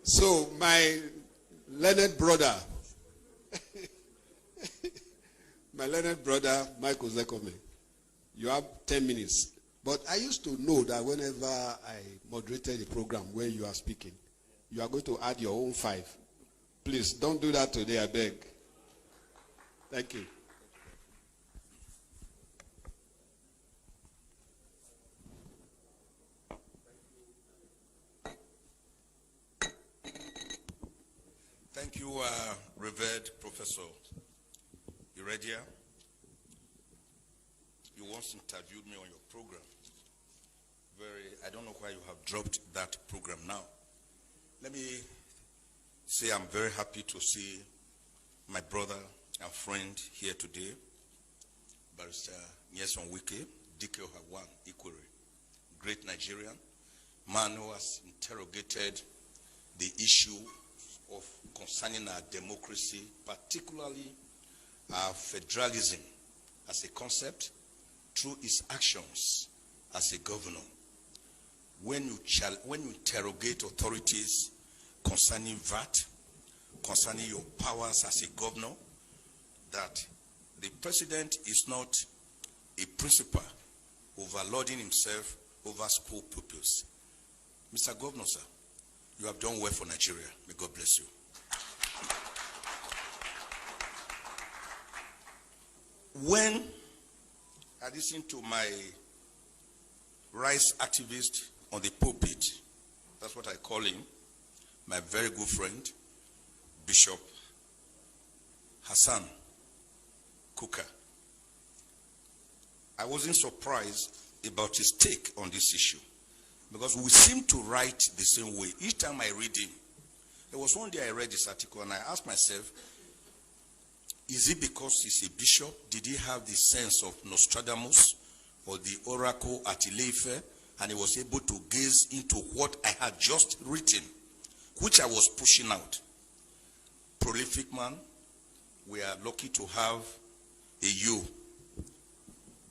So, my learned brother, Mike Ozekhome, you have 10 minutes. But I used to know that whenever I moderated the program where you are speaking, you are going to add your own 5. Please, don't do that today, I beg. Thank you. Thank you, Revered Professor Iradia. You once interviewed me on your program. I don't know why you have dropped that program now. Let me say I'm very happy to see my brother and friend here today, Barrister Nyesom Wike, Dike Ohawan Ikwere, great Nigerian, man who has interrogated the issue of concerning our democracy, particularly our federalism as a concept, through his actions as a governor. When you interrogate authorities concerning VAT, concerning your powers as a governor, that the president is not a principal overloading himself over school pupils. Mr. Governor, sir, you have done well for Nigeria. May God bless you. When I listened to my rights activist on the pulpit, that's what I call him, my very good friend, Bishop Hassan Kuka, I wasn't surprised about his take on this issue, because we seem to write the same way. Each time I read him, there was one day I read this article and I asked myself, is it because he's a bishop? Did he have the sense of Nostradamus or the oracle at Ileife, and he was able to gaze into what I had just written, which I was pushing out? Prolific man, we are lucky to have a you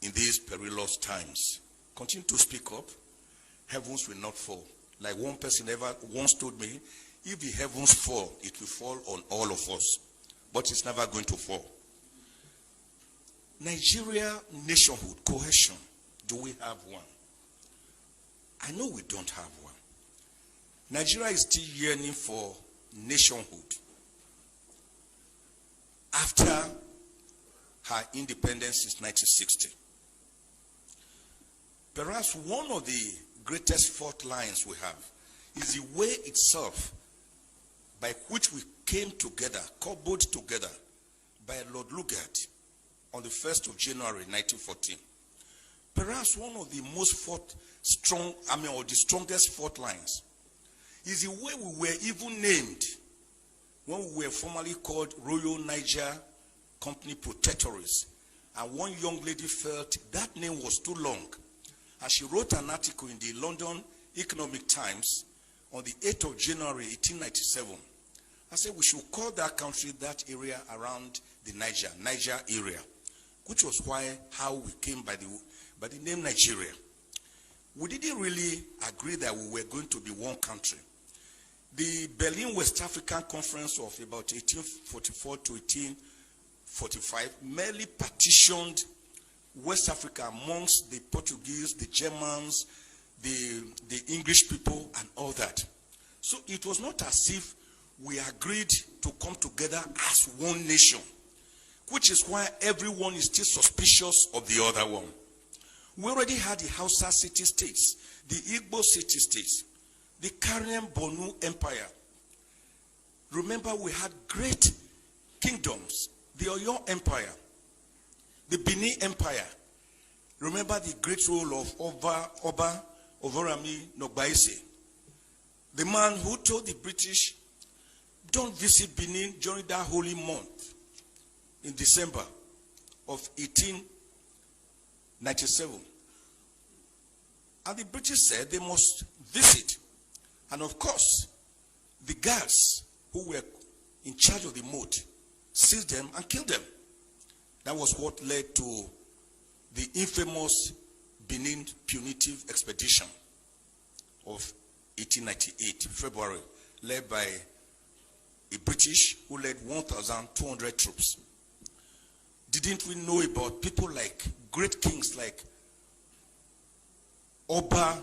in these perilous times. Continue to speak up. Heavens will not fall. Like one person ever once told me, if the heavens fall, it will fall on all of us. But it's never going to fall. Nigeria nationhood, cohesion, do we have one? I know we don't have one. Nigeria is still yearning for nationhood after her independence since 1960. Perhaps one of the greatest fault lines we have is the way itself by which we came together, cobbled together by Lord Lugard on the 1st of January 1914. Perhaps one of the most or the strongest fault lines is the way we were even named when we were formerly called Royal Niger Company Protectorates. And one young lady felt that name was too long. And she wrote an article in the London Economic Times on the 8th of January 1897. I said we should call that country, that area around the Niger area, which was how we came by the name Nigeria. We didn't really agree that we were going to be one country. The Berlin West African Conference of about 1844 to 1845 merely partitioned West Africa amongst the Portuguese, the Germans, the English people, and all that. So it was not as if we agreed to come together as one nation, which is why everyone is still suspicious of the other one. We already had the Hausa city-states, the Igbo city-states, the Karian Bonu Empire. Remember, we had great kingdoms, the Oyo Empire, the Benin Empire. Remember the great role of Oba Ovorami Nogbaise, the man who told the British, don't visit Benin during that holy month in December of 1897. And the British said they must visit. And of course, the guards who were in charge of the moat seized them and killed them. That was what led to the infamous Benin Punitive Expedition of 1898, February led by a British who led 1,200 troops. Didn't we know about people like great kings like Oba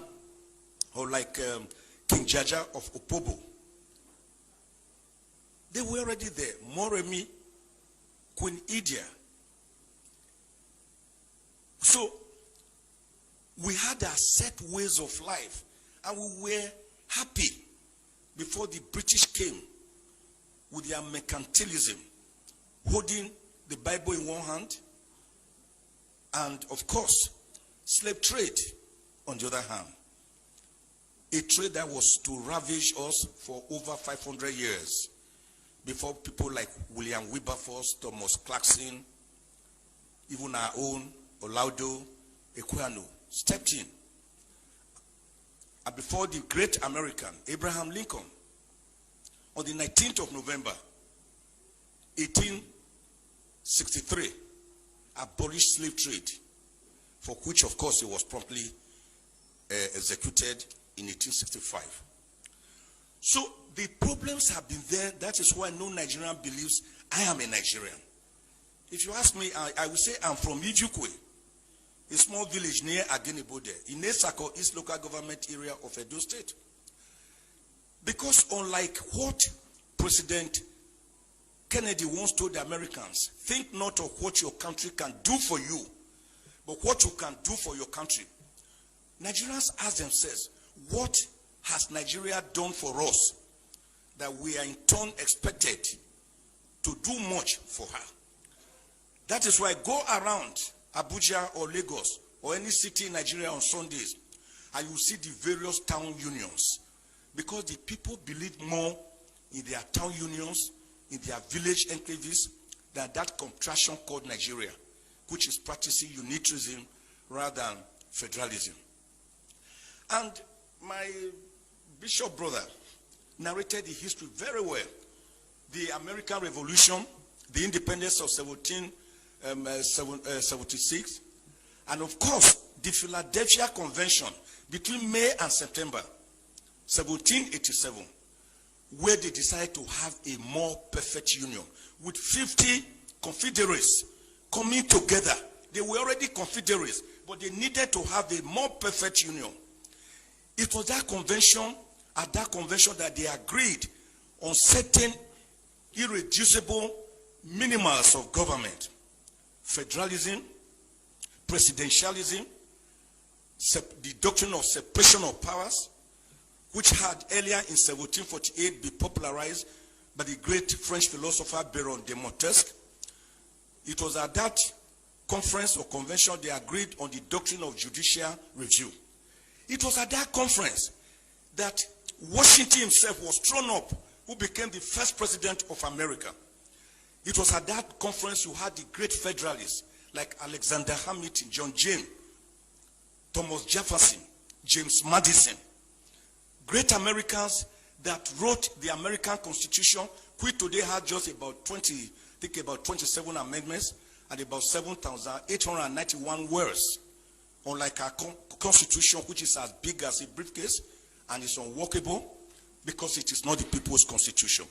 or like King Jaja of Opobo? They were already there. Moremi, Queen Idia. So we had our set ways of life, and we were happy before the British came with their mercantilism, holding the Bible in one hand, and of course, slave trade on the other hand. A trade that was to ravage us for over 500 years before people like William Wilberforce, Thomas Clarkson, even our own Olaudo Equiano stepped in. And before the great American, Abraham Lincoln, on the 19th of November, 1863, abolished slave trade, for which, of course, he was promptly executed in 1865. So the problems have been there. That is why no Nigerian believes I am a Nigerian. If you ask me, I will say I'm from Ijukwe, a small village near Agenibode, in Esako, East Local Government Area of Edo State. Because unlike what President Kennedy once told the Americans, think not of what your country can do for you, but what you can do for your country. Nigerians ask themselves, what has Nigeria done for us that we are in turn expected to do much for her? That is why go around Abuja or Lagos or any city in Nigeria on Sundays and you see the various town unions, because the people believe more in their town unions, in their village enclaves, than that contraction called Nigeria, which is practicing unitarism rather than federalism. And my bishop brother narrated the history very well. The American Revolution, the independence of 1776, and of course, the Philadelphia Convention between May and September 1787, where they decided to have a more perfect union with 50 confederates coming together. They were already confederates, but they needed to have a more perfect union. It was that convention, at that convention, that they agreed on certain irreducible minimums of government: federalism, presidentialism, the doctrine of separation of powers, which had earlier in 1748 been popularized by the great French philosopher Baron de Montesquieu. It was at that conference or convention they agreed on the doctrine of judicial review. It was at that conference that Washington himself was thrown up, who became the first president of America. It was at that conference you had the great federalists like Alexander Hamilton, John James, Thomas Jefferson, James Madison. Great Americans that wrote the American Constitution, which today had just about 27 amendments and about 7,891 words. Unlike our Constitution, which is as big as a briefcase and is unworkable because it is not the people's constitution.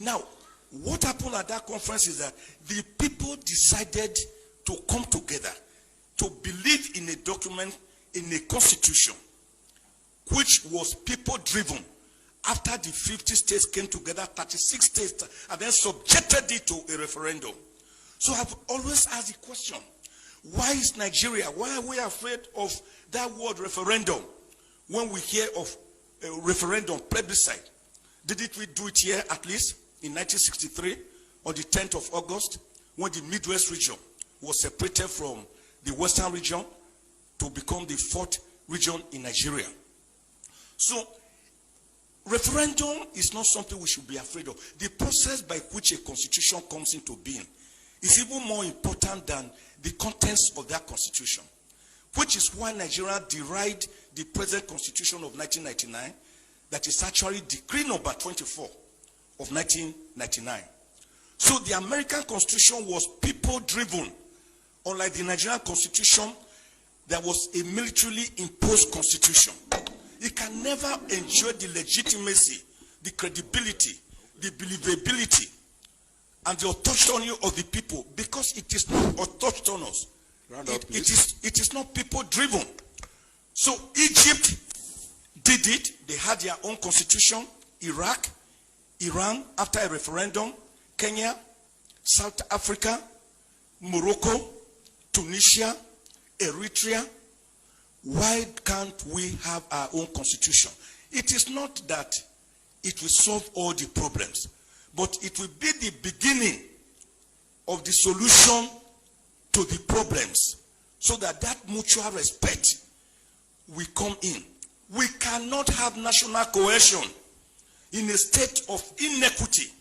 Now, what happened at that conference is that the people decided to come together to believe in a document, in a constitution, which was people-driven. After the 50 states came together, 36 states, and then subjected it to a referendum. So I've always asked the question, why is Nigeria, why are we afraid of that word referendum when we hear of a referendum, plebiscite? Didn't we do it here at least in 1963 on the 10th of August when the Midwest region was separated from the Western region to become the 4th region in Nigeria? So referendum is not something we should be afraid of. The process by which a constitution comes into being is even more important than the contents of that constitution, which is why Nigeria derived the present constitution of 1999, that is actually decree number 24 of 1999. So the American Constitution was people-driven, unlike the Nigerian Constitution that was a militarily imposed constitution. It can never enjoy the legitimacy the credibility, the believability, and the autonomy of the people, because it is not autonomous. It is not people driven. So Egypt did it. They had their own constitution. Iraq, Iran after a referendum, Kenya, South Africa, Morocco, Tunisia, Eritrea. Why can't we have our own constitution? It is not that it will solve all the problems, but it will be the beginning of the solution to the problems, so that mutual respect will come in. We cannot have national cohesion in a state of inequity,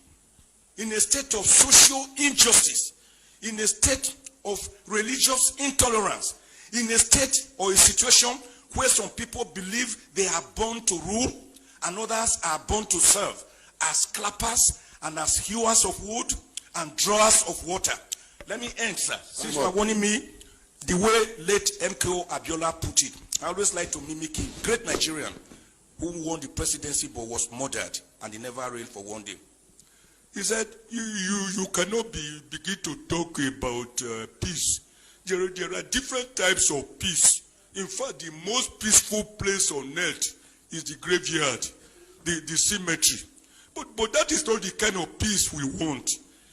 in a state of social injustice, in a state of religious intolerance, in a state or a situation where some people believe they are born to rule and others are born to serve as clappers and as hewers of wood and drawers of water. Let me end, sir. Since you are warning me, the way late MKO Abiola put it, I always like to mimic him. Great Nigerian who won the presidency but was murdered and he never reigned for one day. He said, you cannot begin to talk about peace. There are different types of peace. In fact, the most peaceful place on earth is the graveyard, the cemetery. But that is not the kind of peace we want.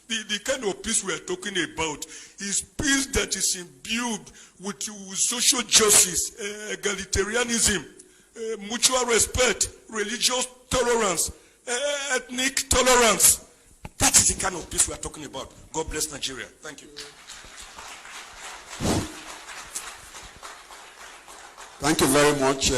The kind of peace we are talking about is peace that is imbued with social justice, egalitarianism, mutual respect, religious tolerance, ethnic tolerance. That is the kind of peace we are talking about. God bless Nigeria. Thank you. Thank you very much.